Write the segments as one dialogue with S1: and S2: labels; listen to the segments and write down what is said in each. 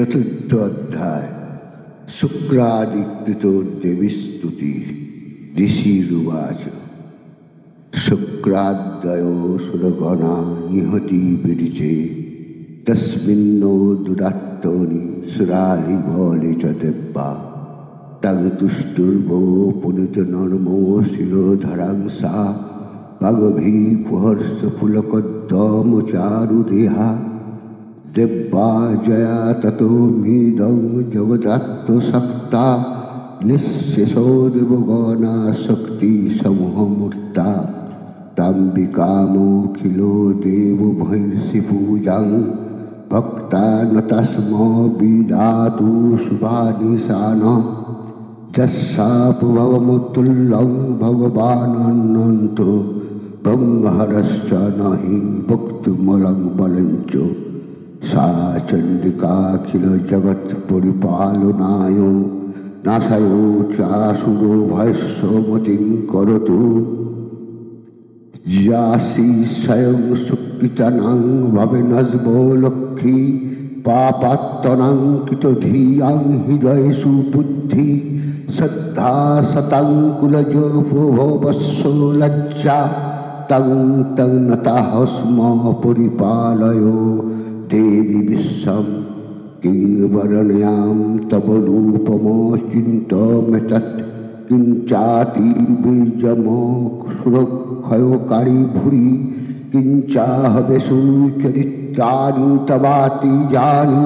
S1: चतुर्थ अध्याय शुक्रादिकृतो देवीस्तुति ऋषिरुवाच शुक्रादयो सुरगणा निहति विरिचे तस्मिन्नो दुरात्तोनि सुरारि बले च देवा तं तुष्टुर्वो पुनितनर्मो शिरोधरां सा भगभीपुहर्ष पुलकद्दमचारुदेहा देवा जया ततो मीदं जगदात्मसक्ता निःशेषो देवगणा शक्ति समूहमूर्ता ताम्बिकामोऽखिलो देवमहर्षि पूजां भक्ता न तस्म विदातु शुभानिशान जस्सापभवमुत्तुल्लं भगवानन्तो ब्रह्महरश्च न हि वक्तुमलं बलञ्च सा चण्डिकाखिल जगत्परिपालनाय नाशयो चासुरो भयस्वमतिं करोतु यासि स्वयं सुकृतानां भवेनज्वो लक्ष्मी पापात्तनां कृतधियां हृदयेषु बुद्धि श्रद्धा सताङ्कुलजो भवस्सो लज्जा तं नताः स्म परिपालयो देवी विश्वं किं वरण्यां तव रूपमचिन्तयमेतत् किञ्चातिबीजमसुरक्षयकारी भूरि किञ्चाहवेषु चरित्राणि तवातिजानि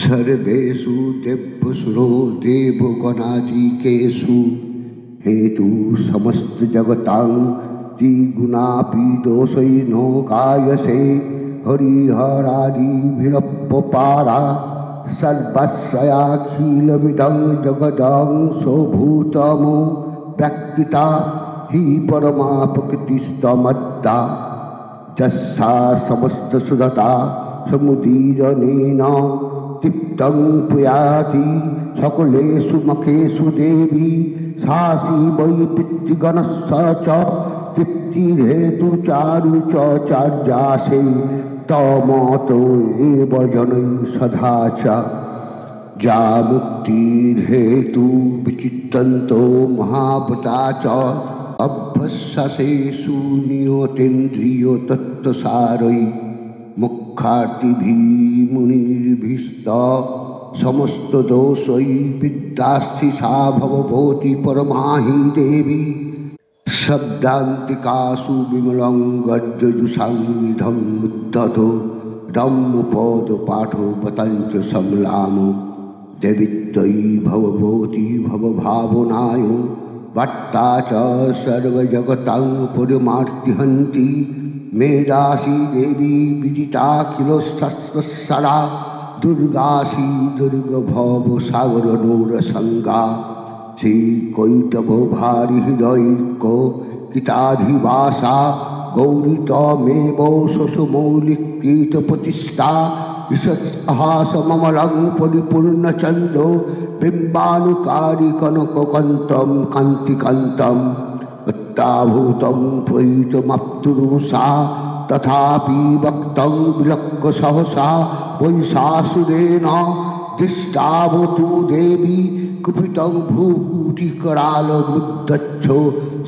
S1: सर्वेषु देवसुरो देवगणाधिकेषु हेतु समस्त जगतां त्रिगुणापि दोषैनो गायसे हरिहरादिभिरपपारा सर्वस्वयाखिलमिदं जगदं सोऽभूतमो प्रकृता हि परमा प्रकृतिस्तमद्दा जस्सा समस्तसुरता समुदीरनेन तृप्तं पुयाति सकलेषु मखेषु देवी सासि वै पितृगणस्य च तृप्तिर्हेतुचारु च चार्यासे तमतो एव जनैः सदा च जा मुक्तिर्हेतु विचित्तन्तो महाव्रता च अभ्यस्यसेषु नियतेन्द्रियो तत्त्वसारै मुखार्तिभिः मुनिर्भिस्त समस्तदोषै विद्यास्थि सा भवभूति परमा हि देवी शब्दान्तिकासु विमलं गर्जजुषां निधं मुद्धतो रम्यपदपाठो पतञ्च संलामो देवित्वयि भवभूति भवभावनायो भट्टा च सर्वजगतां पुरमार्तिहन्ति मेधासी देवी विदिताखिलोत्सरा दुर्गासी दुर्गभवसागरनूरसंगा श्रीकैटभ भारि हृदयैको किताधिवासा गौरितमेव शशमौलिकृतप्रतिष्ठा ईषत्सहासममलं परिपूर्णचन्द्रो बिम्बानुकारी कनककान्तं कान्तिकान्तम् अत्ताभूतं त्वयितमप्तुरुषा तथापि वक्तं विलक्क सहसा वैशासुरेण दृष्टावतु देवी कुपितं भूकुटिकरालमुद्धच्छो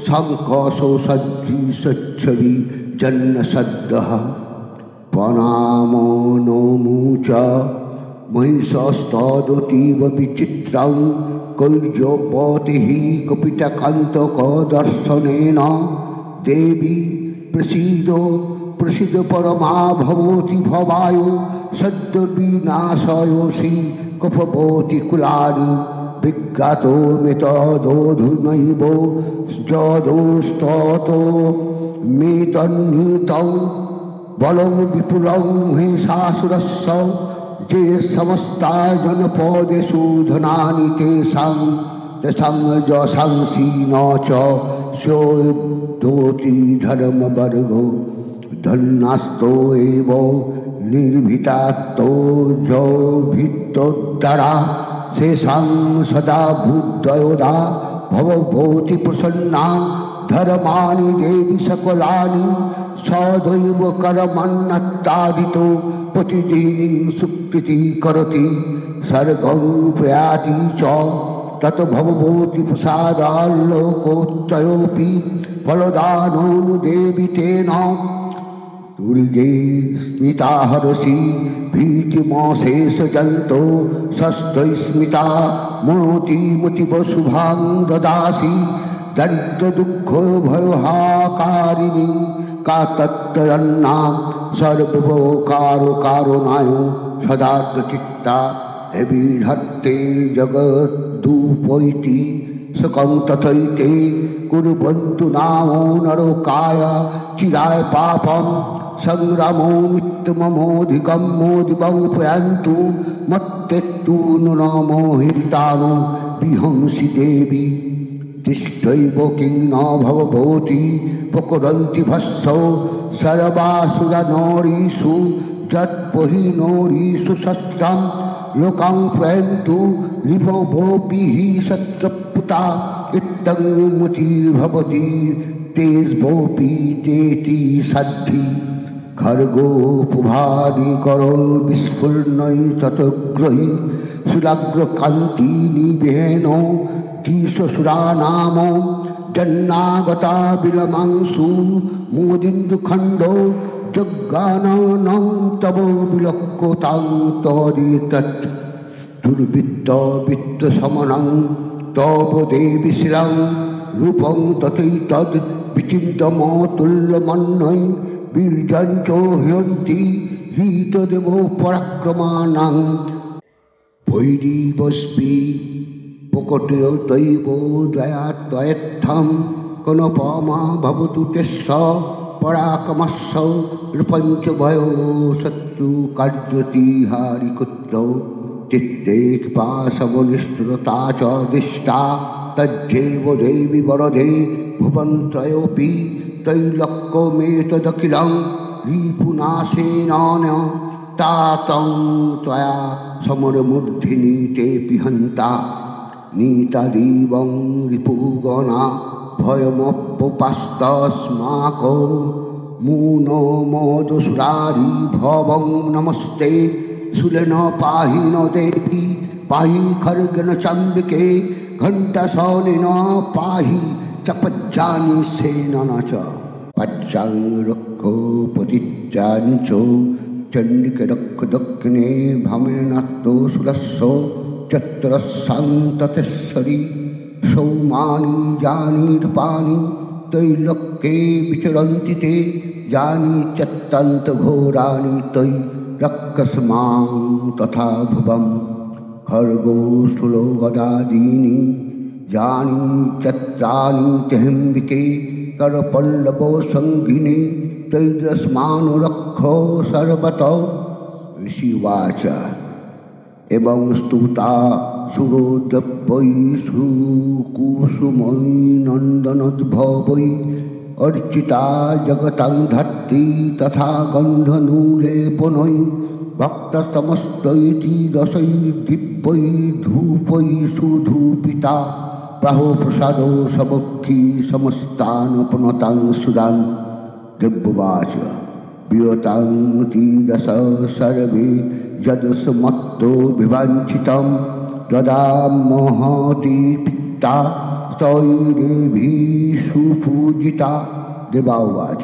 S1: शङ्कसो सज्जीसच्छवि जन्नसद्दः प्रणामो नोमुच महिषस्तदतीव विचित्रं कैर्यपतिः कपितकान्तकदर्शनेन देवी प्रसीद परमा भवति भवायो सद्यविनाशयोषि कपवति कुलानि विज्ञातो मेतदोधुनैव जदोस्ततो मेतन्नितं बलं विपुलं हिंसासुरस्य जे समस्ता जनपदेषु धनानि तेषां यशंसि न च स्योद्धोति धर्मवर्गो धन्नास्तो एव निर्भीतात्तो जो भित्तोद्धरा शेषां सदा बुद्धयोदा भवभूति प्रसन्ना धर्माणि देवी सकलानि সদৈব করমন্নত্তাদিতো প্রতিদিন সুকৃতি করতি সর্গং প্রয়াতি চ তত ভবভূতি প্রসাদাল্লোকোত্তয়োপি ফলদানোনুদেবি তেন দুর্গে স্মিতা হরসি ভীতিমশেষ জন্তো ষষ্ঠৈ স্মিতা মনোতি মতিব শুভাং দদাসি দরিদ্র দুঃখ ভয়হাকারিণী কাতত্তয়ন্নাম সর্বকারো কারণায় সদার্থ চিত্তা হেবিহর্তে জগদ্দুপৈতি সকং তথৈতে কুর্বন্তু নামো নরকায় চিরায় পাপম সংগ্রামো মিত্তমমোধিকম মোদিবং প্রয়ান্তু মত্তেত্তু নমোহিতানো বিহংসি দেবী তিষ্ঠৈব কিং ন ভবভূতি প্রকুরন্তি ভস্মো সর্বাসুরনরীষু যৎপহিনরীষু সস্ত্রম লোকাং প্রয়ন্তু রিপভোপিঃ সত্রপুতা ইত্যং মতির্ভবতি তেজভোপি তেতি সাদ্ধি খর্গোপভানি করো বিস্ফুর্ণৈ ততগ্রহী সুলাগ্রকান্তি নিবেহেন তীর্ষসুরানাম জন্নাগতা বিলমাংসু মোদিন্দুখণ্ড যজ্ঞানং তব বিলক্কতাং তদিতৎ দুর্বৃত্ত বিত্ত সমনং তব দেবী শিলাং রূপং তথৈতদ্ বিচিন্তমতুল্যমন্যৈ বীর্যঞ্চ হ্যন্তি হিতদেব পরাক্রমাণাং ভৈরীবস্মি প্রকটয়ৈব দয়াত্বয়েত্থং কনপমা ভবতু তেস্য পরাক্রমস্য রূপঞ্চ ভয়ো শত্রু কার্যতি হারিকুত্র চিত্তে কৃপাশবনিষ্ঠুরতা চ দৃষ্টা তজ্জেব দেবী বরদে ভুবনত্রয়োপি তৈলক্যমেতদখিলং রিপুনাশেন তাতং ত্বয়া সমরমূর্ধিনি তে পিহন্তা নীতাদিবং রিপুগণা ভয়মপ্যপাস্তস্মাক মূনো মদসুরারি ভবং নমস্তে শূলেন পাহি ন দেবী পাহি খর্গেন চম্বিকে ঘণ্টাসনেন পাহি চপজ্জানি সেনন চ পচ্চাং রক্ষ পতিচ্চাঞ্চ চণ্ডিকে রক্ষ দক্ষিণে ভ্রমেণাত্ম সুরস্য চত্রস্যাং ততেশ্বরী সৌমানি জানি রূপানি তৈলোক্যে বিচরন্তি তে জানি চত্যন্ত ঘোরানি তৈ রক্ষসমাং তথা ভুবম খর্গো স্থূলো গদাদীনি জানি চত্রানি তেহম্বিকে করপল্লব সঙ্গিনী তৈরস্মানো রক্ষ সর্বত ঋষিবাচ এবং স্তুতা সুরোদ্যপৈ সুকুসুমৈ নন্দনোদ্ভবৈ अर्चिता जगतं धत्ती तथा गन्धनूलेपनै भक्तसमस्तैति दशै दिव्यै धूपै सुधूपिता प्राहो प्रसादो समक्षी समस्तान् पुनतां सुरान् दिव्यवाच वियतां ति दश सर्वे यदस्मत्तो विवाञ्छितं तदा महती पित्ता तैरेभिः सुपूजिता देवावाच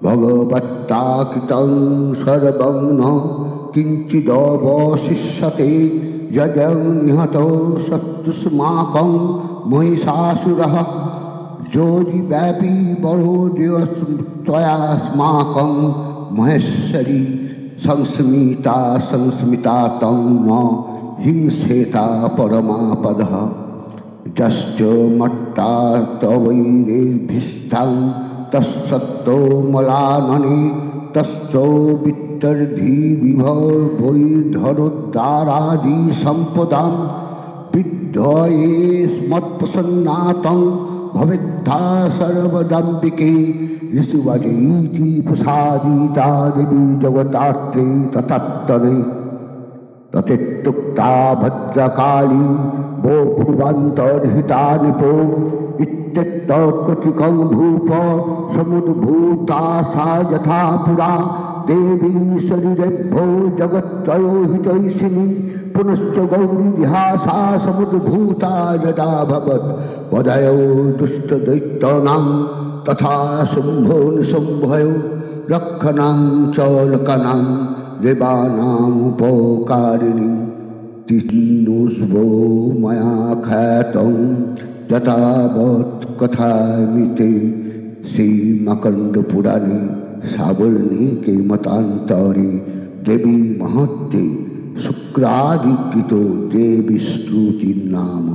S1: भगवत्ता कृतं सर्वं न किञ्चिदवशिष्यते यदं निहतो शत्रुस्माकं महिषासुरः जोरिव्यापी बलो त्वयास्माकं महेश्वरी संस्मिता तं न हिंसेता परमापदः जश्च मट्टा तवैरेभिस्तं तत्सत्तो मलानने तस्सो वित्तर्धि विभवैर्धरोद्धारादि सम्पदां विद्धये स्मत्प्रसन्नातं भवेद्धा सर्वदम्बिके ऋषिवचैति प्रसादिता देवी जगतात्रे तथात्तरे ततिक्ता भद्रकाली वो भुवन्तर्हिता निपो इत्यत्तकृतिकं भूप समुद्भूता सा यथा पुरा देवी शरीरेभ्यो जगत्त्रयो हितैषिणी पुनश्च गौरीविहासा समुद्भूता यदा भवत् वदयो दुष्टदैत्यानां तथा शुम्भो निशुम्भयो रक्षणां च लकानां देवानामुपकारिणी तीर्णोऽस्वो मया ख्यातं यथावत् कथयामि श्रीमकण्डपुराणे सावर्णिके मतान्तरे देवी महत्ये शुक्रादिकृतो देवी स्तुतिर्नाम।